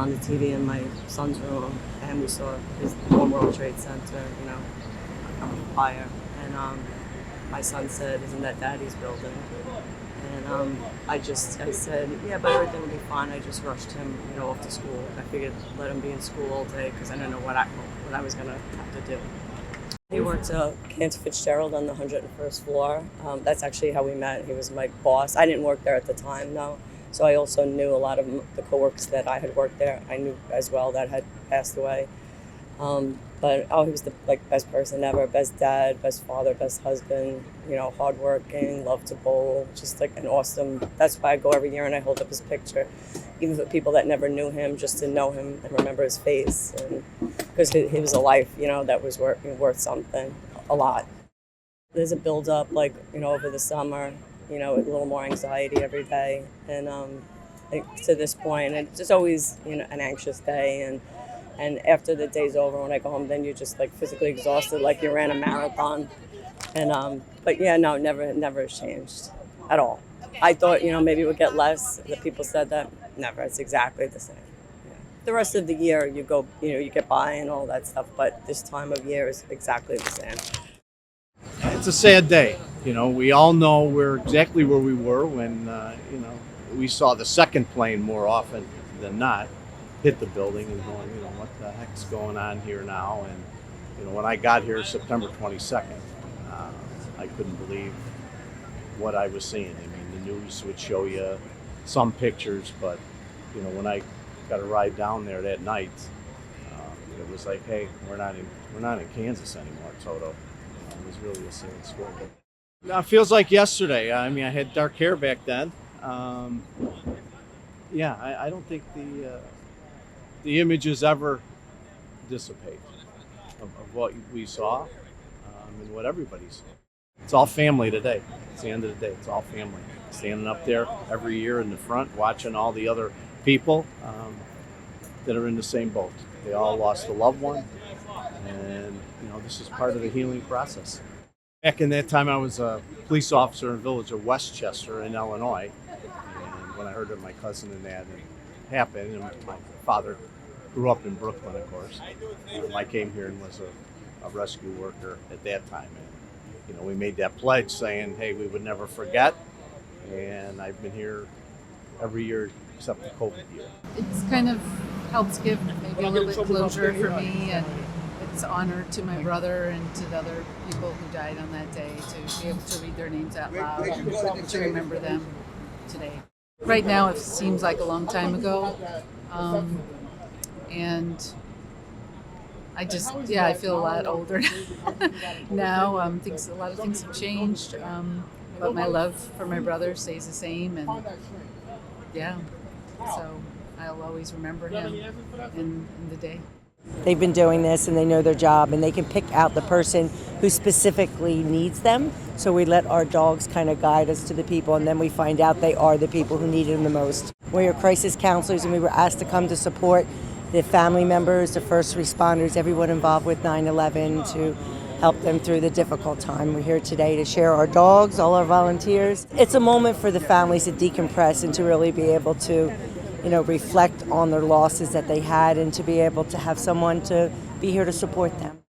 on the TV in my son's room, and we saw his One World Trade Center, on fire. And my son said, "Isn't that Daddy's building?" And I said, "Yeah, but everything will be fine." I just rushed him, off to school. I figured let him be in school all day because I didn't know what I was gonna have to do. He worked at Cantor Fitzgerald on the 101st floor. That's actually how we met. He was my boss. I didn't work there at the time, though. So I also knew a lot of the coworkers that I had worked there. I knew as well that had passed away. But he was the best person ever, best dad, best father, best husband, hardworking, loved to bowl, just an awesome, that's why I go every year and I hold up his picture, even for people that never knew him, just to know him and remember his face. And because he was a life, that was worth something, a lot. There's a build up, over the summer, a little more anxiety every day. And to this point, it's just always, an anxious day. And after the day's over, when I go home, then you're just physically exhausted, like you ran a marathon. And but yeah, no, never has changed at all. I thought maybe it would get less. The people said that. Never. It's exactly the same. Yeah. The rest of the year, you go, you get by and all that stuff. But this time of year is exactly the same. It's a sad day. We all know we're exactly where we were when we saw the second plane more often than not hit the building and going, what the heck's going on here now? And when I got here September 22nd, I couldn't believe what I was seeing. I mean, the news would show you some pictures, but when I got a ride down there that night, it was like, hey, we're not in Kansas anymore, Toto. It was really a sad story. Now it feels like yesterday. I mean, I had dark hair back then. I don't think the images ever dissipate of what we saw and what everybody saw. It's all family today. It's the end of the day. It's all family. Standing up there every year in the front, watching all the other people that are in the same boat. They all lost a loved one, and this is part of the healing process. Back in that time, I was a police officer in the village of Westchester in Illinois, and when I heard of my cousin and that happened, and my father grew up in Brooklyn, of course. I came here and was a rescue worker at that time. And, we made that pledge saying, hey, we would never forget. And I've been here every year except the COVID year. It's kind of helps give maybe a little bit closure for me, and it's honor to my brother and to the other people who died on that day to be able to read their names out loud and to remember them today. Right now it seems like a long time ago. And I feel a lot older now. A lot of things have changed, but my love for my brother stays the same, and so I'll always remember him in the day. They've been doing this and they know their job, and they can pick out the person who specifically needs them. So we let our dogs kind of guide us to the people, and then we find out they are the people who need them the most. We're crisis counselors, and we were asked to come to support the family members, the first responders, everyone involved with 9/11 to help them through the difficult time. We're here today to share our dogs, all our volunteers. It's a moment for the families to decompress and to really be able to, reflect on their losses that they had, and to be able to have someone to be here to support them.